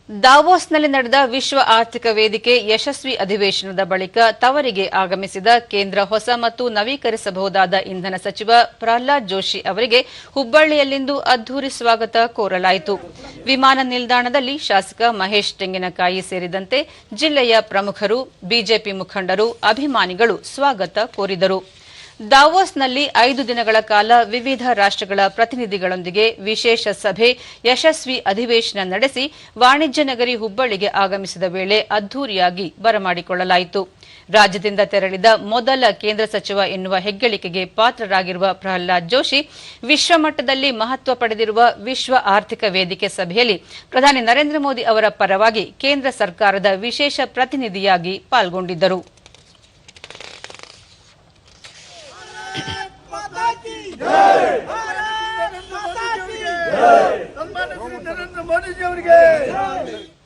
ದಾವೋಸ್ನಲ್ಲಿ ನಡೆದ ವಿಶ್ವ ಆರ್ಥಿಕ ವೇದಿಕೆ ಯಶಸ್ವಿ ಅಧಿವೇಶನದ ಬಳಿಕ ತವರಿಗೆ ಆಗಮಿಸಿದ ಕೇಂದ್ರ ಹೊಸ ಮತ್ತು ನವೀಕರಿಸಬಹುದಾದ ಇಂಧನ ಸಚಿವ ಪ್ರಹ್ಲಾದ್ ಜೋಶಿ ಅವರಿಗೆ ಹುಬ್ಬಳ್ಳಿಯಲ್ಲಿಂದು ಅದ್ದೂರಿ ಸ್ವಾಗತ ಕೋರಲಾಯಿತು. ವಿಮಾನ ನಿಲ್ದಾಣದಲ್ಲಿ ಶಾಸಕ ಮಹೇಶ್ ತೆಂಗಿನಕಾಯಿ ಸೇರಿದಂತೆ ಜಿಲ್ಲೆಯ ಪ್ರಮುಖರು, ಬಿಜೆಪಿ ಮುಖಂಡರು, ಅಭಿಮಾನಿಗಳು ಸ್ವಾಗತ ಕೋರಿದರು. ದಾವೋಸ್ನಲ್ಲಿ 5 ದಿನಗಳ ಕಾಲ ವಿವಿಧ ರಾಷ್ಟ್ರಗಳ ಪ್ರತಿನಿಧಿಗಳೊಂದಿಗೆ ವಿಶೇಷ ಸಭೆ, ಯಶಸ್ವಿ ಅಧಿವೇಶನ ನಡೆಸಿ ವಾಣಿಜ್ಯ ನಗರಿ ಹುಬ್ಬಳ್ಳಿಗೆ ಆಗಮಿಸಿದ ವೇಳೆ ಅದ್ದೂರಿಯಾಗಿ ಬರಮಾಡಿಕೊಳ್ಳಲಾಯಿತು. ರಾಜ್ಯದಿಂದ ತೆರಳಿದ ಮೊದಲ ಕೇಂದ್ರ ಸಚಿವ ಎನ್ನುವ ಹೆಗ್ಗಳಿಕೆಗೆ ಪಾತ್ರರಾಗಿರುವ ಪ್ರಹ್ಲಾದ್ ಜೋಶಿ ವಿಶ್ವಮಟ್ಟದಲ್ಲಿ ಮಹತ್ವ ಪಡೆದಿರುವ ವಿಶ್ವ ಆರ್ಥಿಕ ವೇದಿಕೆ ಸಭೆಯಲ್ಲಿ ಪ್ರಧಾನಿ ನರೇಂದ್ರ ಮೋದಿ ಅವರ ಪರವಾಗಿ ಕೇಂದ್ರ ಸರ್ಕಾರದ ವಿಶೇಷ ಪ್ರತಿನಿಧಿಯಾಗಿ ಪಾಲ್ಗೊಂಡಿದ್ದರು. ನರೇಂದ್ರ ಮೋದಿ ಅವರಿಗೆ